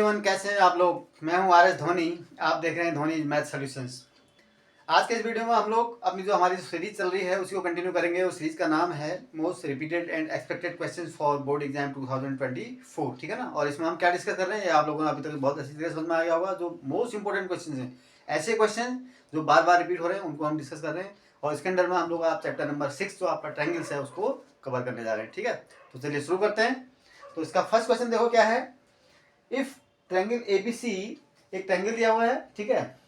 Everyone, कैसे हैं आप लोग। मैं हूं आर एस धोनी। आप देख रहे हैं धोनी मैथ सॉल्यूशंस। आज के इस वीडियो में हम लोग अपनी जो हमारी सीरीज चल रही है उसी को कंटिन्यू करेंगे। उस सीरीज का नाम है most repeated and expected questions for board exam 2024, ठीक है ना। और इसमें हम क्या डिस्कस कर रहे हैं, ये आप लोगों ने अभी तक बहुत अच्छी तरह समझ में आ गया होगा। जो मोस्ट इंपॉर्टेंट क्वेश्चन हैं, ऐसे क्वेश्चन जो बार बार रिपीट हो रहे हैं, उनको हम डिस्कस कर रहे हैं। और इसके अंदर में हम लोग आप चैप्टर नंबर 6 जो आपका ट्रायंगल्स है उसको कवर करने जा रहे हैं, ठीक है। तो चलिए शुरू करते हैं। तो इसका फर्स्ट क्वेश्चन देखो क्या है। इफ ट्रायंगल एबीसी, एक ट्रायंगल दिया हुआ है, ठीक है।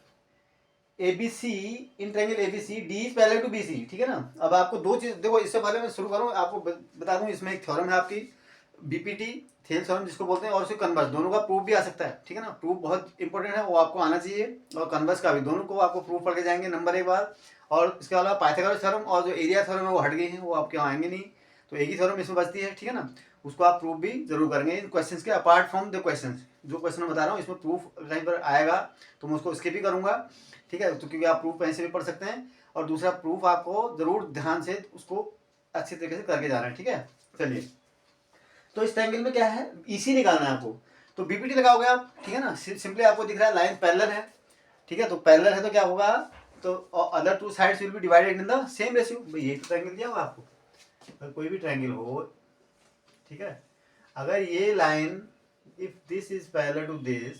ABC, in triangle ABC D is parallel to BC, ठीक है ना। अब आपको दो चीज देखो, इससे पहले मैं शुरू करूं आपको बता दूं, इसमें एक थ्योरम है आपकी बीपीटी थेल थ्योरम जिसको बोलते हैं, और उसके कन्वर्स दोनों का प्रूफ भी आ सकता है, ठीक है ना। प्रूफ बहुत इंपॉर्टेंट है, वो आपको आना चाहिए। और कन्वर्स का भी, दोनों को आपको प्रूफ पढ़ के जाएंगे नंबर एक बार। और इसके अलावा पाइथागोरस थ्योरम और जो एरिया थ्योरम है वो हट गए हैं, वो आपके यहाँ आएंगे नहीं। तो एक ही थ्योरम इसमें बचती है, ठीक है ना। उसको आप प्रूफ भी जरूर करेंगे इन क्वेश्चंस के। अपार्ट फ्रॉम द क्वेश्चंस, जो क्वेश्चन मैं बता रहा हूँ इसमें प्रूफ कहीं पर आएगा तो मैं उसको स्किप भी करूंगा, ठीक है। तो क्योंकि आप प्रूफ कहीं से भी पढ़ सकते हैं। और दूसरा प्रूफ आपको जरूर ध्यान से उसको अच्छी तरीके से करके जाना है, ठीक है। चलिए, तो इस ट्रायंगल में क्या है, ईसी निकालना है आपको। तो बीपीटी लगाओगे आप, ठीक है ना। सिंपली आपको दिख रहा है लाइन पैरेलल है, ठीक है। तो पैरेलल है तो क्या होगा, तो other two sides will be divided in the same ratio. भाई ये तो ट्रायंगल दिया होगा आपको। अगर कोई भी ट्रायंगल हो, ठीक है, अगर ये line if this is parallel to this,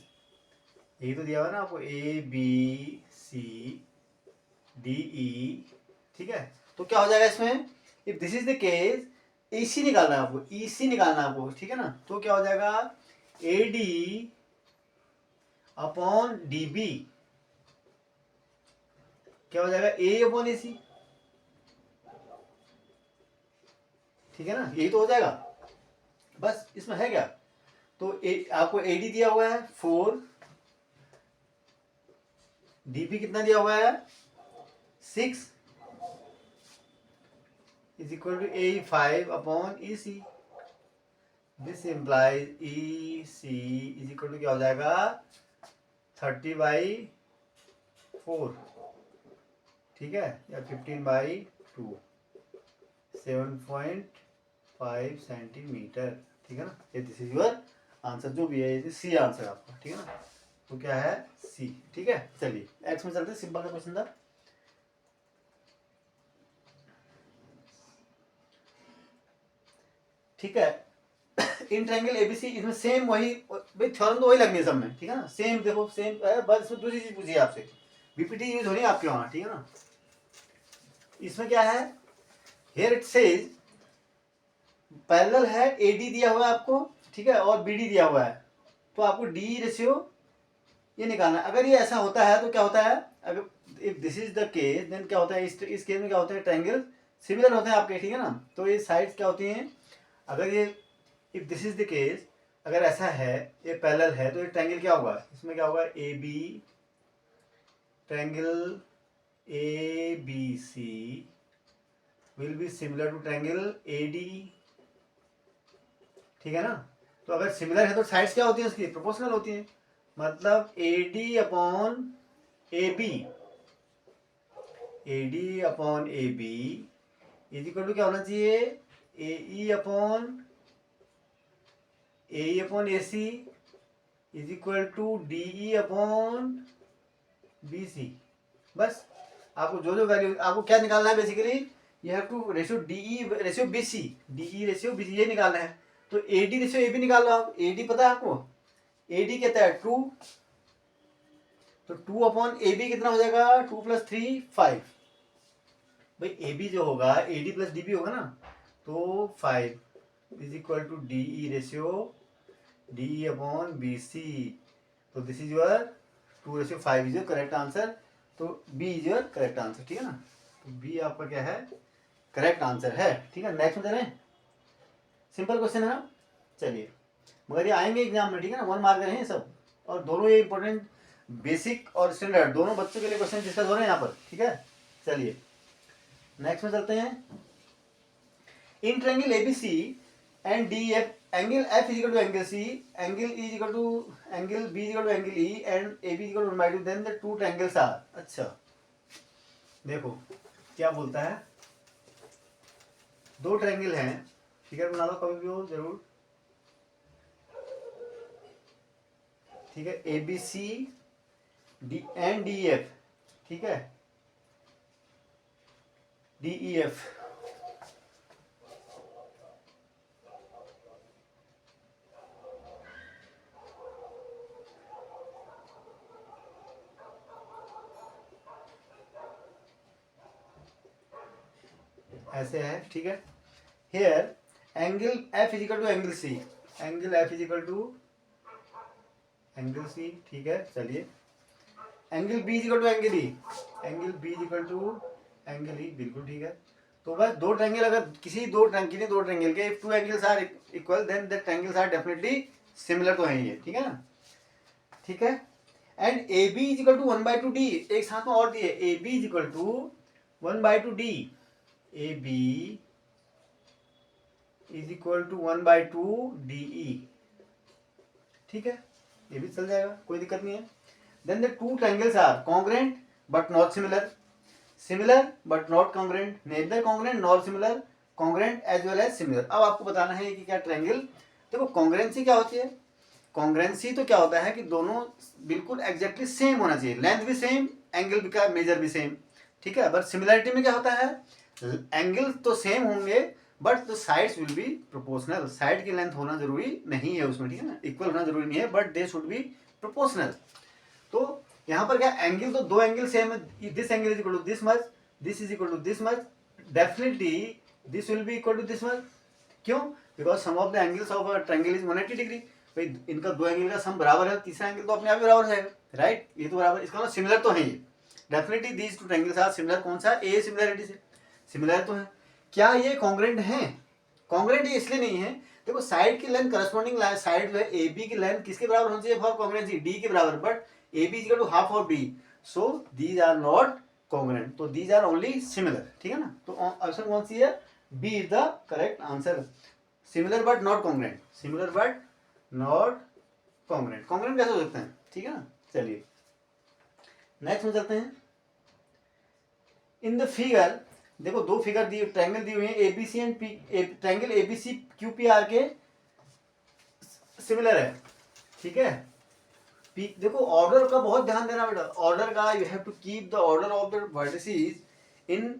यही तो दिया हुआ ना आपको, ए बी सी डी ई, ठीक है। तो क्या हो जाएगा इसमें, if this is the case, EC निकालना है आपको, ईसी निकालना है आपको, ठीक है ना। तो क्या हो जाएगा, A D upon D B, क्या हो जाएगा, ए अपॉन ए सी, ठीक है ना। यही तो हो जाएगा, बस इसमें है क्या। तो आपको ए डी दिया हुआ है 4, डीबी कितना दिया हुआ है 6, is equal to A 5 upon E C. This implies E C is equal to क्या हो जाएगा 30/4, ठीक है, या 15/2, 7.5 सेंटीमीटर, ठीक है ना। ये दिस इज योर आंसर, जो भी है ये सी आंसर आपका, ठीक है ना। तो क्या है सी, ठीक है। चलिए एक्स में चलते हैं, सिंपल का क्वेश्चन था। ठीक है, इन ट्रायंगल एबीसी, इसमें सेम वही भाई थ्योरम तो वही लगनी है सब में, ठीक है ना। सेम देखो सेम, बस इसमें दूसरी चीज पूछिए आपसे, बीपीटी यूज हो रही है आपके वहां, ठीक है ना। इसमें क्या है, हियर इट सेज पैरेलल है, एडी दिया हुआ है आपको, ठीक है, और बीडी दिया हुआ है। तो आपको डी रेशियो ये निकालना है। अगर ये ऐसा होता है तो क्या होता है, अगर if this is the case then क्या होता है, इस केस में क्या होता है, ट्रायंगल सिमिलर होते हैं आपके, ठीक है ना। तो ये साइड्स क्या होती हैं, अगर ये if this is the case, अगर ऐसा है, ये पैरेलल है, तो ये ट्रायंगल क्या होगा, इसमें क्या होगा, A B, triangle A B C will be similar to triangle A D, ठीक है ना। तो अगर सिमिलर है तो साइड्स क्या होती है उसकी, प्रोपोर्शनल होती है। मतलब A D upon A B, A D upon A B is equal to क्या होना चाहिए, A E upon A C is equal to D E upon B C. बस आपको जो जो वैल्यू आपको क्या निकालना है, basically you have to ratio D E ratio B C, D E ratio B C ये निकालना है। तो A D ratio A B निकाल लो आप। ए डी पता है आपको, ए डी कहता है 2, तो 2 अपॉन ए बी कितना हो जाएगा, 2 + 3 5। भाई ए बी जो होगा A D plus D B होगा ना, तो 5 is equal to D E ratio D E upon B C. तो this is your 2:5 is your correct answer. तो B is your correct answer, ठीक है ना। तो बी आपका क्या है, करेक्ट आंसर है, ठीक है। नेक्स्ट में चलें, सिंपल क्वेश्चन है ना। चलिए, मगर ये आएंगे एग्जाम में, ठीक है ना, 1 मार्क हैं सब। और दोनों ये इंपॉर्टेंट, बेसिक और स्टैंडर्ड दोनों बच्चों के लिए क्वेश्चन डिस्कस हो रहे हैं यहाँ पर, ठीक है। चलिए नेक्स्ट में चलते हैं। In triangle ABC and D F, angle F is equal to angle C, angle E is equal to angle B is equal to angle E and A B is equal to 1/2, then the two triangles are. अच्छा देखो क्या बोलता है, दो triangle हैं, figure बना लो कभी भी हो जरूर। ठीक है, A B C D and D F, ठीक है, डी ई एफ। ऐसे है, ठीक है। Here angle F is equal to angle C, angle F is equal to angle C, ठीक है। चलिए, angle B is equal to angle E, angle B is equal to angle E, बिल्कुल ठीक है। तो बस दो ट्रायंगल, अगर किसी दो ट्रायंगल के if two angles are equal then the triangles are definitely similar, तो है ये, ठीक है ना, ठीक है। And A B is equal to 1/2 D, एक साथ में और दिए, A B is equal to 1/2 D, A B is equal to 1/2 D E, ठीक है, ये भी चल जाएगा, कोई दिक्कत नहीं है। Then the two triangles are congruent but not similar, similar but not congruent, neither congruent nor similar, congruent as well as similar. अब आपको बताना है कि क्या ट्रायंगल, देखो कॉन्ग्रेंसी क्या होती है, कॉन्ग्रेंसी तो क्या होता है कि दोनों बिल्कुल एग्जैक्टली सेम होना चाहिए, लेंथ भी सेम, एंगल का मेजर भी सेम, ठीक है। बट सिमिलरिटी में क्या होता है, एंगल तो सेम होंगे but the sides will be proportional, side की लेंथ होना जरूरी नहीं है उसमें, ठीक है ना, इक्वल होना जरूरी नहीं है, but they should be proportional. तो यहाँ पर क्या, एंगल तो दो एंगल सेम है, this angle is equal to this much, this is equal to this much, definitely this will be equal to this much. क्यों, because sum of the angles of a triangle is 180 degree, भाई इनका दो angle का सम बराबर है, तीसरा angle तो अपने आप ही बराबर जाएगा, राइट, ये तो बराबर, इसका मतलब सिमिलर तो है ये, definitely these two triangles are similar, कौन सा, ए सिमिलरिटी से सिमिलर तो है। क्या ये कॉन्ग्रेंट है, कॉन्ग्रेंट ये इसलिए नहीं है, देखो साइड की लेंथ करस्पॉन्डिंग साइड जो है ए बी की लेंथ किसके बराबर होनी चाहिए फॉर कॉन्ग्रेंसी, डी के बराबर, but A B equal to half of D, so these are not congruent, तो दीज आर ओनली सिमिलर, ठीक है ना। तो ऑप्शन कौन सी है, B is the correct answer, similar but not congruent, similar but not congruent, congruent कैसे हो सकते हैं, ठीक है ना। चलिए नेक्स्ट में चलते हैं। इन द फिगर, देखो दो फिगर दिए, ट्रायंगल दिए हुए हैं ABC and P, triangle ABC Q P R के सिमिलर है, ठीक है। पी, देखो ऑर्डर का बहुत ध्यान देना बेटा, ऑर्डर का you have to keep the order of the vertices in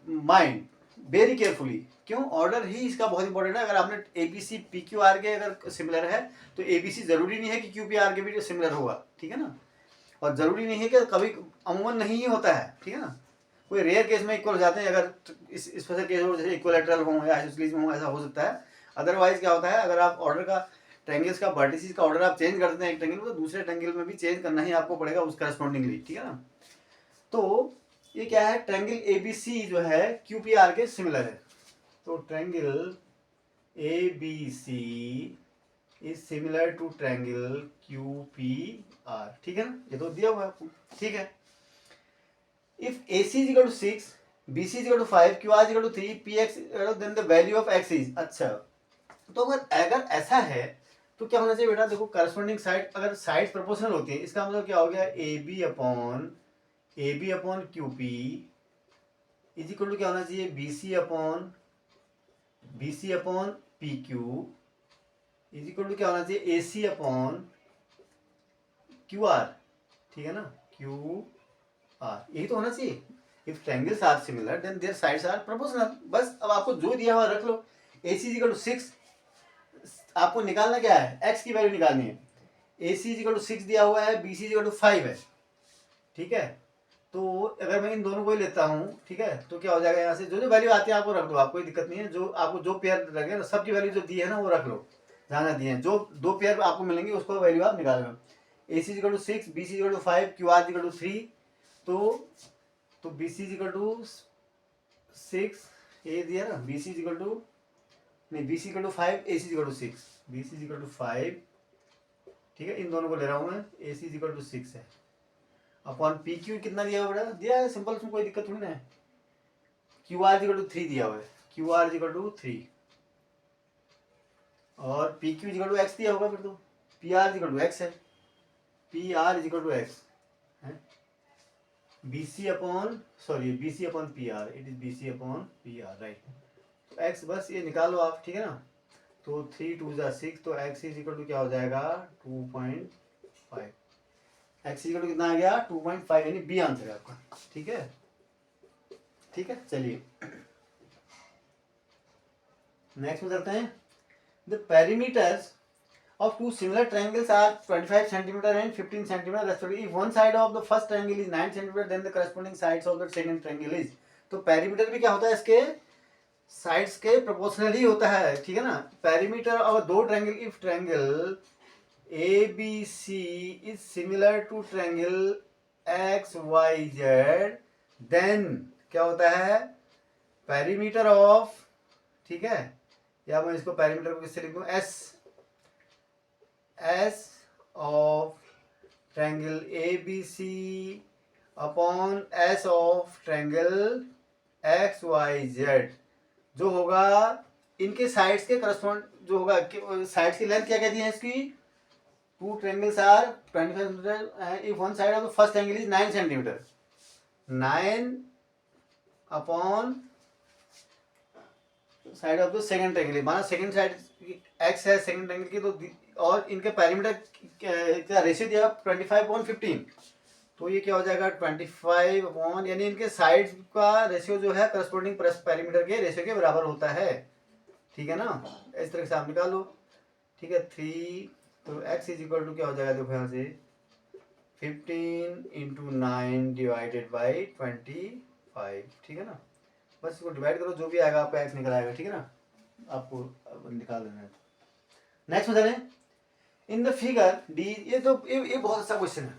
mind very carefully. क्यों, ऑर्डर ही इसका बहुत इंपॉर्टेंट है। अगर आपने एबीसी पी क्यू आर के अगर सिमिलर है तो एबीसी जरूरी नहीं है कि क्यू पी आर के भी सिमिलर होगा, ठीक है ना, और जरूरी नहीं है कि कभी, अमूमन नहीं ही होता है, ठीक है ना, कोई रेयर केस में इक्वल हो जाते हैं, अगर इस स्पेशल केस हो जैसे इक्वलेटरल हो या आइसोसेलेस में हो, ऐसा हो सकता है। अदरवाइज क्या होता है, अगर आप ऑर्डर का ट्रायंगल्स का वर्टिसेस का ऑर्डर आप चेंज कर देते हैं एक ट्रायंगल में, तो दूसरे ट्रायंगल में भी चेंज करना ही आपको पड़ेगा उस करस्पॉन्डिंगली, ठीक है ना। तो ये क्या है, ट्रायंगल एबीसी जो है क्यू पी आर के सिमिलर है, तो triangle ABC is similar to triangle Q P R, ठीक है ना, ये तो दिया हुआ है आपको, ठीक है। If AC is equal to 6, BC is equal to 5, QR is equal to 3, PX then the value of X is, अच्छा, तो अगर ऐसा है तो क्या होना चाहिए बेटा, देखो करस्पॉन्डिंग साइड, अगर साइड प्रोपोर्शनल होती है, इसका मतलब क्या हो गया, AB upon QP is equal to क्या होना चाहिए, BC upon PQ is equal to क्या होना चाहिए, AC अपॉन QR, ठीक है ना, QR, यही तो होना चाहिए। If triangles are similar then their sides are proportional, बस अब आपको जो दिया हुआ रख लो। AC इज इक्वल टू 6, आपको निकालना क्या है, x की वैल्यू निकालनी है, AC इज इक्वल टू 6 दिया हुआ है, BC इज इक्वल टू 5 है, ठीक है। तो अगर मैं इन दोनों को ही लेता हूँ, ठीक है, तो क्या हो जाएगा, यहाँ से जो जो वैल्यू आती है आपको रख दो, आपको कोई दिक्कत नहीं है, जो आपको जो पेयर लगे ना, सबकी वैल्यू जो दी है ना वो रख लो, जहाँ जहाँ दी है, जो दो पेयर आपको मिलेंगे उसको वैल्यू आप निकाल लो। AC is equal to 6, BC is equal to 5, QR is equal to 3, तो BC इज इक्वल टू 6, ये दिया ना, BC इज इक्वल टू, नहीं BC equal to 5, AC is equal to 6, BC is equal to 5, ठीक है, इन दोनों को ले रहा हूँ मैं, AC इज इक्वल टू 6 है, अपॉन PQ कितना दिया हुआ है, दिया है सिंपल, उसमें कोई दिक्कत थोड़ी ना है, QR इज इक्वल टू 3 दिया हुआ है, QR इज इक्वल टू 3, और PQ is equal to X दिया होगा, फिर तो PR is equal to X है, PR is equal to X है, BC upon PR, it is BC upon PR, right. तो X बस ये निकालो आप, ठीक है ना, तो 3 2 जा 6, तो x इज इक्वल टू क्या हो जाएगा 2.5। x इक्वल टू कितना आ गया 2.5, यानी बी आंसर है आपका। ठीक है, ठीक है, चलिए नेक्स्ट में चलते हैं। The perimeters of two similar triangles are 25 centimeter and 15 centimeter respectively. If one side of the first triangle is 9 centimeter, then the corresponding sides of the second triangle is। तो पेरीमीटर भी क्या होता है, इसके sides के proportional ही होता है। ठीक है ना। पेरीमीटर ऑफ दो triangle, if triangle A B C is similar to triangle X Y Z, then क्या होता है पेरीमीटर ऑफ, ठीक है, या मैं इसको पेरीमीटर को किससे लिख दूं, S of triangle A B C upon S of triangle X Y Z, जो होगा इनके साइड्स के करस्पॉन्ड, जो होगा साइड्स की लेंथ क्या कहती है इसकी, two triangles are 25 centimetre, if one side of the first angle is 9 centimetre, 9 upon side of the second triangle, माना सेकंड साइड एक्स है सेकंड ट्रायंगल की, तो और इनके पेरीमीटर का रेशियो दिया 25/15, तो ये क्या हो जाएगा 25 अपॉन, यानी इनके साइड का रेशियो जो है करस्पॉन्डिंग पेरीमीटर के रेशियो के बराबर होता है। ठीक है ना, इस तरह से आप निकाल लो। ठीक है, 3, तो x इज इक्वल टू क्या हो जाएगा, देखो यहाँ से 15 × 9 डिवाइडेड बाई 25। ठीक है ना, बस इसको डिवाइड करो, जो भी आएगा आपका x निकल आएगा। ठीक है ना, आपको निकाल देना है। नेक्स्ट में चलें। इन द फिगर डी, ये बहुत अच्छा क्वेश्चन है,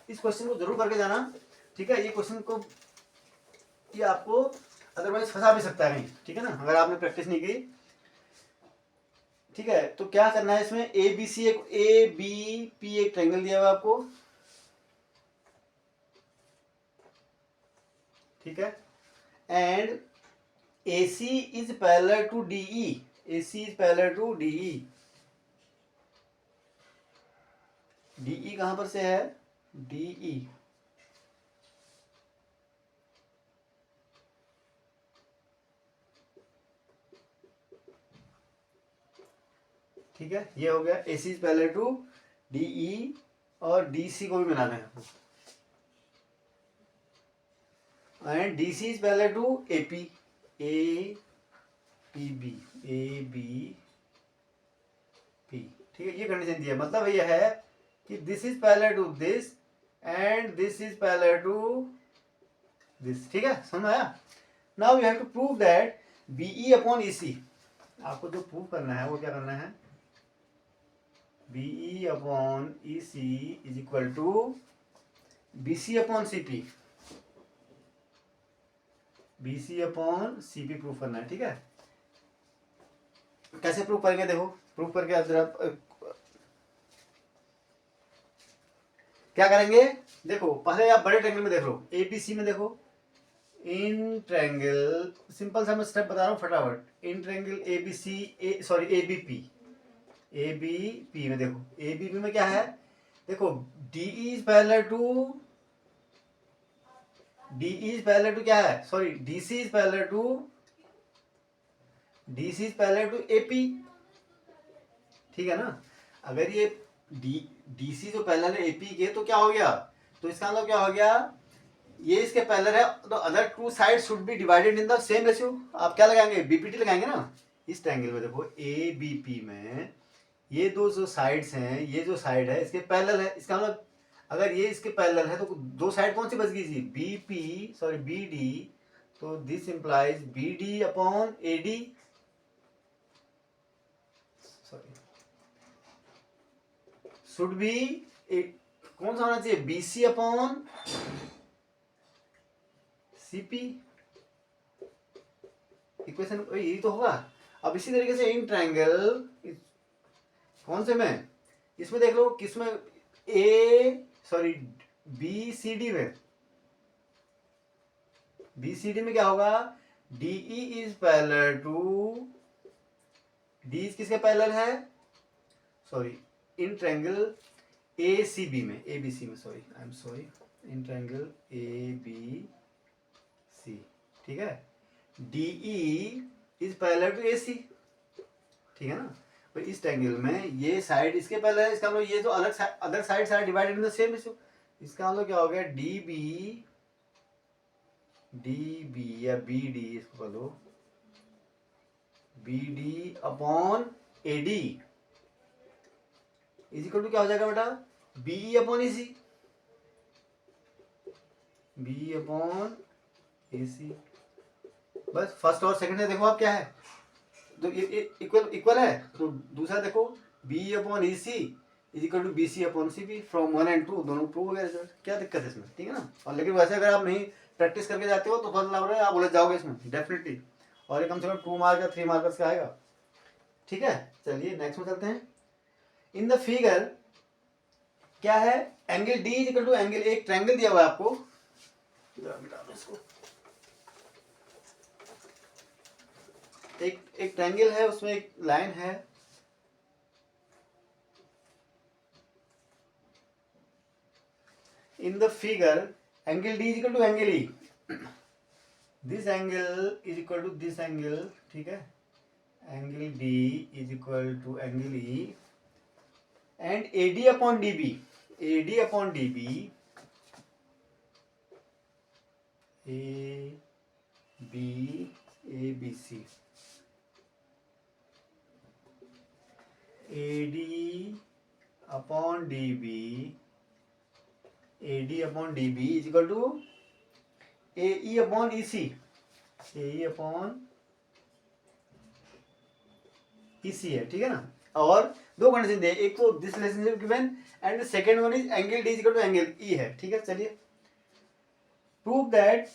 इस क्वेश्चन को जरूर करके जाना। ठीक है, ये क्वेश्चन को ये आपको अदरवाइज फंसा भी सकता है कहीं। ठीक है ना, अगर आपने प्रैक्टिस नहीं की। ठीक है, तो क्या करना है इसमें, ए बी सी, एक ए बी पी एक ट्रायंगल दिया हुआ आपको। ठीक है, and A C is parallel to D E, A C is parallel to D E. DE कहां पर से है, डीई ठीक है, ये हो गया A C is parallel to DE, और डीसी को भी बनाना है and DC is parallel to AP, A P B, A B P. ठीक है, ये कंडीशन दी है, मतलब ये है कि this is parallel to this and this is parallel to this. ठीक है, समझ आया। Now you have to prove that BE upon EC, आपको जो प्रूव करना है वो क्या करना है, BE upon EC is equal to BC upon CP, BC upon CP prove करना है। ठीक है, कैसे प्रूव करेंगे, देखो प्रूव करके आप जरा क्या करेंगे, देखो पहले आप बड़े ट्रायंगल में देख लो, एबीसी में देखो, इन ट्रायंगल, सिंपल सा मैं स्टेप बता रहा हूँ फटाफट, in triangle ABC, sorry ABP, ABP में देखो, एबीपी में क्या है, देखो DE is parallel to, DE is parallel to क्या है, sorry DC is parallel to, DC is parallel to AP. ठीक है ना, अगर ये डीसी जो पैरेलल है एपी के, तो क्या हो गया, तो इसका मतलब क्या हो गया, ये इसके पैरेलल है, तो other two side should be divided in the same ratio. आप क्या लगाएंगे, बीपीटी लगाएंगे ना। इस ट्रायंगल में देखो ए बी पी में ये दो जो साइड्स हैं, ये जो साइड है इसके पैरेलल है, इसका मतलब अगर ये इसके पैरेलल है तो दो साइड कौन सी बच गई थी, B P, sorry B D, तो this implies B D upon A D, sorry should be कौन सा होना चाहिए, बीसी अपॉन सीपी। इक्वेशन यही तो होगा। अब इसी तरीके से इन ट्रायंगल, कौन से में, इसमें देख लो किसमें, A sorry B C D में, बी सी डी में क्या होगा, DE is parallel to, D किसके पैरेलल है, sorry in triangle A C B में, ए बी सी में, sorry I am sorry, in triangle A B C. ठीक है, DE is parallel to A C. ठीक है ना, तो इस ट्रायंगल में ये साइड इसके पहले है, इसका मतलब ये तो अलग other side are divided in the same ratio. इसका मतलब क्या हो गया, डी बी या बी डी, इसको बोलो B D upon A D is equal to क्या हो जाएगा बेटा, B upon A C, B upon A C. बस फर्स्ट और सेकंड से देखो आप क्या है, तो ये इक्वल है, तो दूसरा देखो B upon E C is equal to B C upon C B, from 1 and 2 दोनों प्रूव हो गया रिजल्ट। क्या दिक्कत है इसमें, ठीक है ना। और लेकिन वैसे अगर आप नहीं प्रैक्टिस करके जाते हो तो फर्स्ट लग रहा है आप उलझ जाओगे इसमें डेफिनेटली, और ये कम से कम 2 मार्क या 3 मार्कर्स का आएगा, ठीक है। चलिए नेक्स्ट में चलते हैं। इन द फिगर क्या है, angle D is equal to angle, एक ट्रायंगल दिया हुआ है आपको, इसको एक ट्रायंगल है, उसमें एक लाइन है, in the figure angle D is equal to angle E, this angle is equal to this angle, ठीक है, angle D is equal to angle E and A D upon D B, A D upon D B, A B C, A D upon D B, A D upon D B is equal to A E upon E C, A E upon E C है, ठीक है ना। और दो condition दे, एक तो this relationship given and second one is angle D is equal to angle E है, ठीक है। चलिए prove that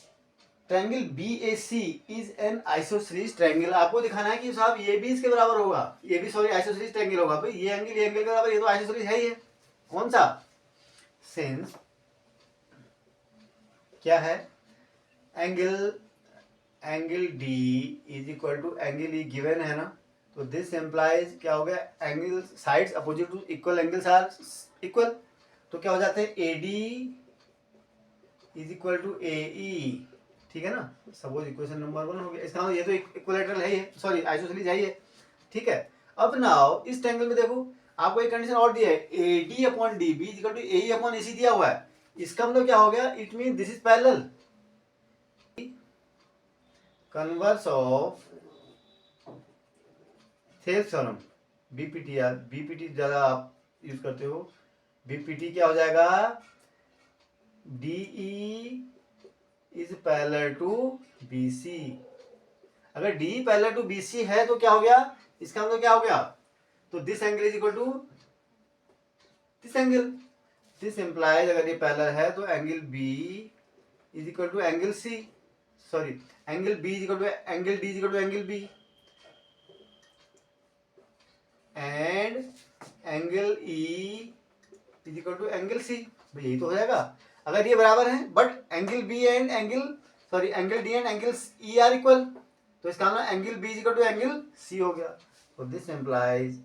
triangle B A C is an isosceles triangle, आपको दिखाना है कि साहब ये भी इसके बराबर होगा, ये भी सॉरी आइसोसेलेस ट्रायंगल होगा। भाई ये एंगल के बराबर, ये तो आइसोसेलेस है ही है। कौन सा, सिंस क्या है, angle D is equal to angle E given है ना, तो दिस एम्प्लाइज क्या हो गया, angle sides opposite to equal angles are equal, तो क्या हो जाते हैं, A D is equal to A E, ठीक है ना। सपोज इक्वेशन नंबर 1 हो गया, इसका मतलब ये तो इक्विलेटरल है ही है, सॉरी आइसोसेलेस है ही है, ठीक है। अब नाउ इस ट्रायंगल में देखो आपको एक कंडीशन और दिया है, A D upon D B is equal to A E upon A C दिया हुआ है। इसका मतलब क्या हो गया, it mean this is parallel, converse of Thales theorem, BPT, यार बीपीटी ज्यादा आप यूज करते हो, बीपीटी क्या हो जाएगा, DE is parallel to BC. अगर डी पैरेलल टू बीसी है तो क्या हो गया, इसका मतलब क्या हो गया, तो this angle is equal to this angle, this implies अगर ये पैरेलल है तो angle B is equal to angle C, sorry angle B is equal to angle D is equal to angle B and angle E is equal to angle C. यही तो हो जाएगा अगर ये बराबर है, but angle B and angle D and angle E are equal, तो इसका मतलब angle B is equal to angle C हो गया, तो this implies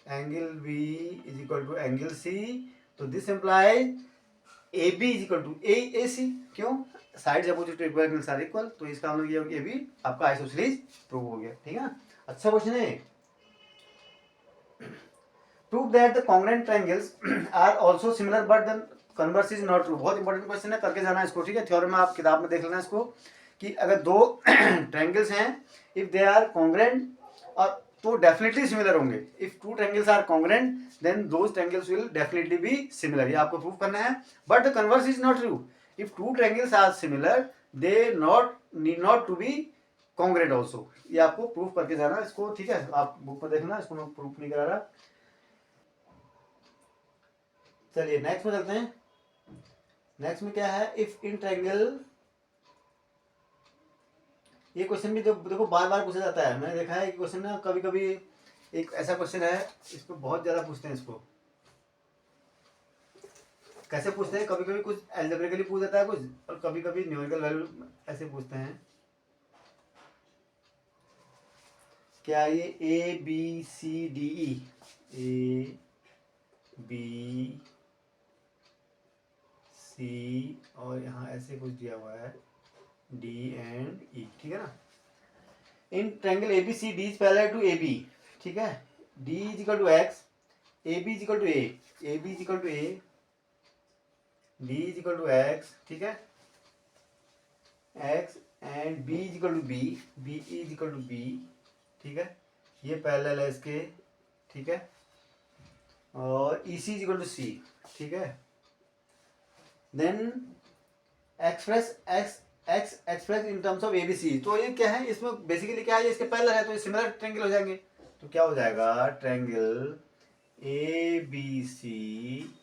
angle B is equal to angle C, तो this implies A B is equal to A C, क्यों, sides opposite to equal angles are equal, तो इसका मतलब ये भी आपका आइसोसेलेस प्रूव हो गया, ठीक है ना। अच्छा क्वेश्चन है, prove that the congruent triangles are also similar but the converse is not true. बहुत इंपॉर्टेंट क्वेश्चन है, करके जाना इसको, ठीक है। थ्योरम में आप किताब में देख लेना इसको, कि अगर दो ट्रायंगल्स हैं, इफ दे आर कॉन्ग्रुएंट और तो डेफिनेटली सिमिलर होंगे, if two triangles are congruent then those triangles will definitely be similar, ये आपको प्रूव करना है। But the converse is not true, if two triangles are similar they need not to be congruent also, ये आपको prove करके जाना इसको, ठीक है। आप बुक में देखना, इसको मैं प्रूफ नहीं करा रहा। चलिए नेक्स्ट में चलते हैं। नेक्स्ट में क्या है, इफ इन ट्रायंगल, ये क्वेश्चन भी देखो बार बार पूछा जाता है, मैंने देखा है कि क्वेश्चन ना कभी कभी एक ऐसा क्वेश्चन है, इसको बहुत ज्यादा पूछते हैं। इसको कैसे पूछते हैं, कभी कभी कुछ एल्जेब्रिकली पूछ देता है कुछ, और कभी कभी न्यूमेरिकल वैल्यू ऐसे पूछते हैं। क्या ये A B C D E, A B C और यहाँ ऐसे कुछ दिया हुआ है डी एंड ई, ठीक है ना। In triangle A B C D is parallel to A B, ठीक है, D is equal to X, A B is equal to A B is equal to A, D is equal to X, ठीक है, X and B is equal to B is equal to B, ठीक है, ये parallel है इसके, ठीक है, और E C is equal to C, ठीक है। Then express in terms of A B C, तो ये क्या है, इसमें बेसिकली क्या है, इसके पैरेलल है तो ये सिमिलर ट्रायंगल हो जाएंगे। तो क्या हो जाएगा, triangle A B C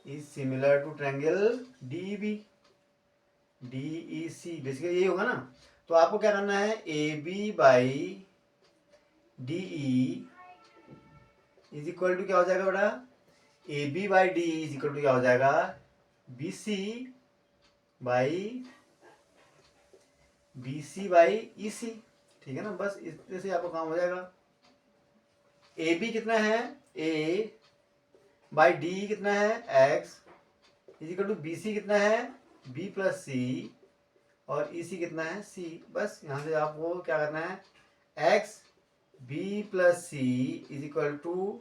is similar to triangle D B D E C, basically यही होगा ना। तो आपको क्या करना है, A B by D E is equal to क्या हो जाएगा बेटा, A B by D is equal to क्या हो जाएगा, बी सी बाई ई सी, ठीक है ना। बस इस तरह से आपका काम हो जाएगा। ए बी कितना है, ए बाई डी कितना है, X is equal to B C कितना है, बी प्लस सी, और ई सी कितना है, सी। बस यहाँ से आपको क्या करना है, x B plus C is equal to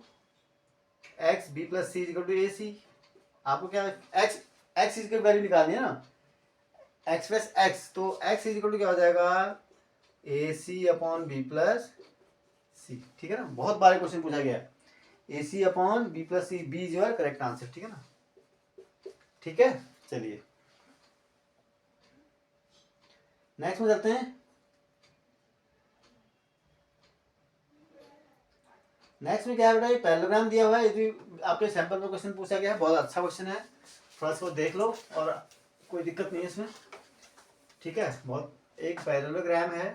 x B plus C is equal to A C. आपको क्या एक्स इसकी वैल्यू निकालनी है ना, एक्स प्लस एक्स, तो एक्स इज इक्वल टू क्या हो जाएगा, A C upon B plus C, ठीक है ना। बहुत बार क्वेश्चन पूछा गया है, A C upon B plus C, B is your correct answer, ठीक है ना। ठीक है, चलिए नेक्स्ट में चलते हैं। नेक्स्ट में क्या है बेटा, ये पैरेललोग्राम दिया हुआ है, ये भी आपके सैंपल में क्वेश्चन पूछा गया है, बहुत अच्छा क्वेश्चन है, थोड़ा सा देख लो और कोई दिक्कत नहीं है इसमें, ठीक है। बहुत एक पैरेललोग्राम है,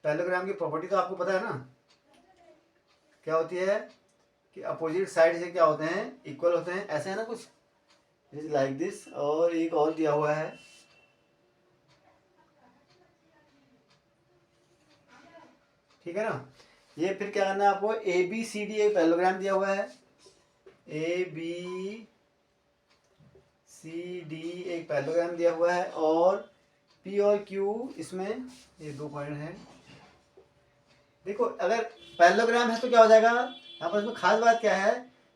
पैरेललोग्राम की प्रॉपर्टी तो आपको पता है ना, क्या होती है कि अपोजिट साइड से क्या होते हैं, इक्वल होते हैं, ऐसे है ना कुछ, इज लाइक दिस। और एक और दिया हुआ है, ठीक है ना। ये फिर क्या करना है आपको, ए बी सी डी एक पैरेललोग्राम दिया हुआ है, ए बी सी डी एक पैरेललोग्राम दिया हुआ है, और पी और क्यू इसमें ये 2 पॉइंट हैं। देखो अगर पैरेललोग्राम है तो क्या हो जाएगा, यहाँ पर इसमें खास बात क्या है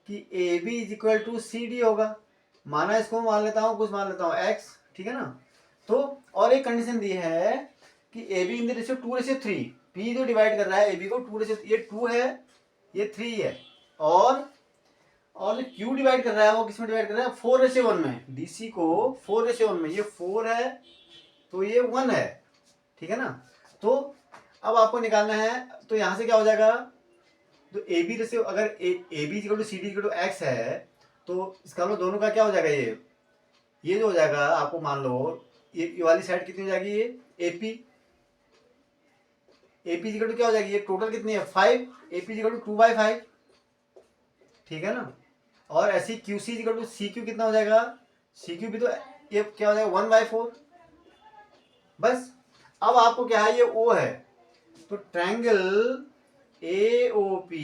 कि A B is equal to C D होगा, माना इसको मान लेता हूँ, कुछ मान लेता हूँ एक्स, ठीक है ना। तो और एक कंडीशन दी है कि A be in the ratio 2:3, P जो डिवाइड कर रहा है ए बी को 2:3, ये 2 है, ये 3 है, और जो क्यू डिवाइड कर रहा है वो किसमें डिवाइड कर रहा है, 4:1 में, डी सी को 4:1 में, ये 4 है तो ये 1 है, ठीक है ना। तो अब आपको निकालना है, तो यहाँ से क्या हो जाएगा, तो ए बी रेशियो अगर A B equal to C D equal to X है, तो इसका मतलब दोनों का क्या हो जाएगा, ये जो हो जाएगा, आपको मान लो ये वाली साइड कितनी हो जाएगी, ये ए पी इक्वल टू क्या हो जाएगी, ये टोटल कितनी है 5, ए पी इक्वल टू 2/5, ठीक है ना। और ऐसी Q C equal to C Q कितना हो जाएगा, सी क्यू भी तो ये क्या हो जाएगा 1/4। बस अब आपको क्या है, ये ओ है, तो triangle A O P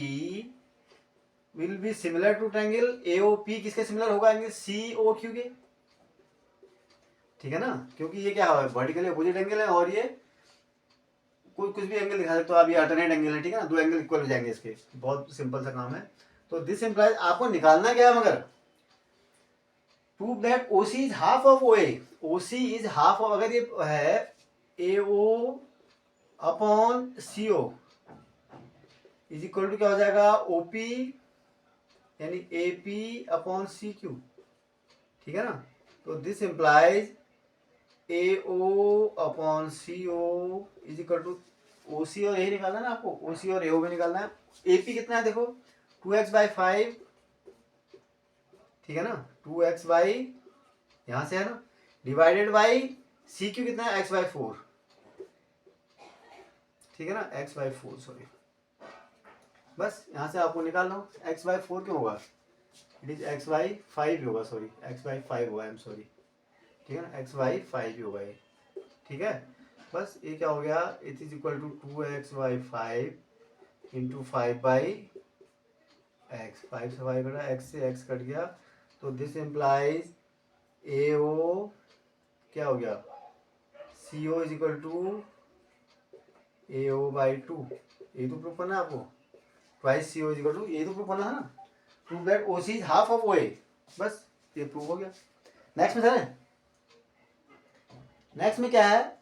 will be similar to triangle A O P, किसके सिमिलर होगा, एंगल सी ओ क्यू के, ठीक है ना, क्योंकि ये क्या है, वर्टिकली अपोजिट एंगल है, और ये कोई कुछ भी एंगल दिखा सकते हो आप, ये अल्टरनेट एंगल है, ठीक है ना, 2 एंगल इक्वल हो जाएंगे इसके, बहुत सिंपल सा काम है। तो दिस इंप्लाइज आपको निकालना क्या है, मगर prove that O C is half of O A, O C is half of, अगर ये है A O upon C O is equal to क्या हो जाएगा, ओ पी यानी A P upon C Q, ठीक है ना। तो this implies A O upon C O is equal to O C और ए निकालना है ना आपको, ओ सी और ए ओ भी निकालना है। ए पी कितना है देखो 2x/5, ठीक है ना, 2x बाई यहाँ से है ना, डिवाइडेड बाई सी क्यू कितना है x/4, ठीक है ना, x/4 सॉरी, बस यहाँ से आपको निकालना x/4 क्यों होगा, इट इज x/5 होगा, सॉरी x/5 होगा, आई एम सॉरी, ठीक है ना, x/5 ही होगा ये, ठीक है। बस ये क्या हो गया, it is equal to 2x/5 into 5/x, 5 से 5 कटा, x से x कट गया, तो दिस इम्प्लाइज ए ओ क्या हो गया, C O is equal to A O by 2, ये तो प्रूफ करना है आपको, twice CO is equal to, ये तो प्रूफ करना है ना, prove that OC is half of OA, बस ये प्रूव हो गया। नेक्स्ट में सर, नेक्स्ट में क्या है,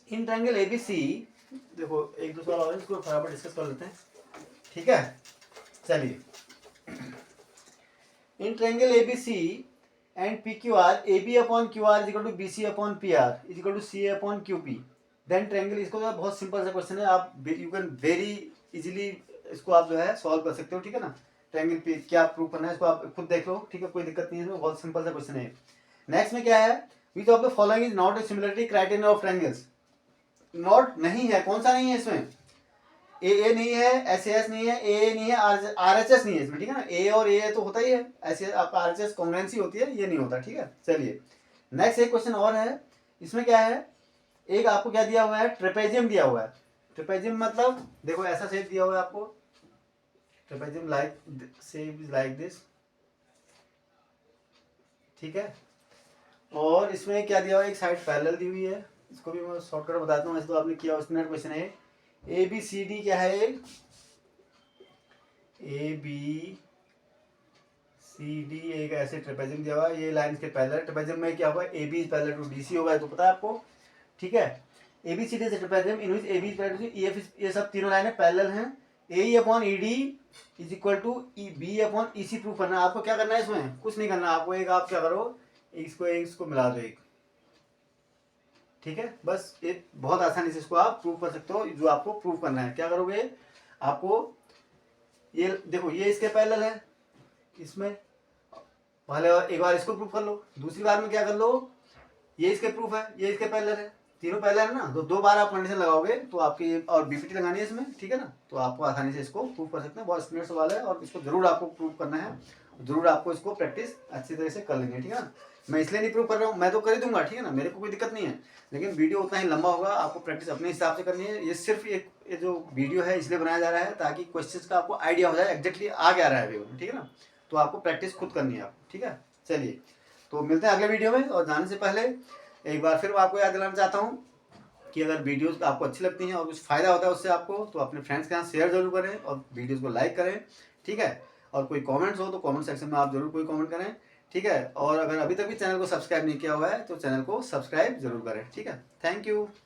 इन ट्रायंगल ABC, देखो एक दो सवाल और है, इसको फटाफट डिस्कस कर लेते हैं, ठीक है। चलिए, in triangle ABC and PQR, AB upon QR is equal to BC upon PR is equal to CA upon QP, then triangle, इसको तो बहुत सिंपल सा क्वेश्चन है, आप यू कैन वेरी इजीली इसको आप जो है सॉल्व कर सकते हो, ठीक है ना। ट्रायंगल पे क्या प्रूव करना है इसको आप खुद देख लो, ठीक है, कोई दिक्कत नहीं है इसमें, बहुत सिंपल सा क्वेश्चन है। नेक्स्ट में क्या है, which of the following is not a similarity criterion of triangles, not नहीं है, कौन सा नहीं है इसमें, ए नहीं है, SAS नहीं है, ए नहीं है, RHS नहीं है इसमें, ठीक है ना। ए और ए तो होता ही है, ऐसे आपका RHS कॉन्ग्रुएंसी होती है, ये नहीं होता, ठीक है। चलिए नेक्स्ट एक क्वेश्चन और है, इसमें क्या है, एक आपको क्या दिया हुआ है, ट्रेपेजियम दिया हुआ है। ट्रेपेजियम मतलब देखो ऐसा शेप दिया हुआ है आपको, trapezium like shape is like this, ठीक है। और इसमें क्या दिया हुआ है, एक साइड पैरेलल दी हुई है, इसको भी मैं शॉर्टकट बताता हूँ, ऐसे तो आपने किया उसमें क्वेश्चन है। ABCD क्या है, एक ABCD एक ऐसे ट्रेपेजियम दिया हुआ है, ये लाइन के पैरेलल, ट्रेपेजियम में क्या होगा, AB is parallel to DC होगा, तो पता है आपको, ठीक है। ABCD is trapezium in which AB is parallel to EF, ये सब तीनों लाइनें पैरेलल हैं। AE upon ED is equal to B upon EC prove करना है। आपको क्या करना है, इसमें कुछ नहीं करना आपको, एक आप क्या करो, इसको मिला दो एक, ठीक है, बस एक बहुत आसानी से इसको आप प्रूव कर सकते हो। जो आपको प्रूव करना है क्या करोगे, आपको ये देखो, ये इसके पैरेलल है, इसमें पहले एक बार इसको प्रूव कर लो, दूसरी बार में क्या कर लो, ये इसके प्रूफ है, ये इसके पैरेलल है, तीनों पैरेलल है ना, तो दो बार आप कंडीशन लगाओगे तो आपकी, और BPT लगानी है इसमें, ठीक है ना, तो आपको आसानी से इसको प्रूव कर सकते हैं। बहुत स्टैंडर्ड सवाल है और इसको जरूर आपको प्रूव करना है, जरूर आपको इसको प्रैक्टिस अच्छी तरह से कर लेंगे, ठीक है ना। मैं इसलिए नहीं प्रूव कर रहा हूँ, मैं तो कर ही दूंगा, ठीक है ना, मेरे को कोई दिक्कत नहीं है, लेकिन वीडियो उतना ही लंबा होगा, आपको प्रैक्टिस अपने हिसाब से करनी है। ये सिर्फ एक ये जो वीडियो है इसलिए बनाया जा रहा है ताकि क्वेश्चन का आपको आइडिया हो जाए एग्जैक्टली आ क्या रहा है, ठीक है ना, तो आपको प्रैक्टिस खुद करनी है आपको, ठीक है। चलिए तो मिलते हैं अगले वीडियो में, और जाने से पहले एक बार फिर मैं आपको याद दिलाना चाहता हूँ कि अगर वीडियोस आपको अच्छी लगती हैं और कुछ फ़ायदा होता है उससे आपको, तो अपने फ्रेंड्स के साथ शेयर जरूर करें और वीडियोस को लाइक करें, ठीक है। और कोई कमेंट्स हो तो कमेंट सेक्शन में आप जरूर कोई कमेंट करें, ठीक है। और अगर अभी तक भी चैनल को सब्सक्राइब नहीं किया हुआ है तो चैनल को सब्सक्राइब जरूर करें, ठीक है। Thank you.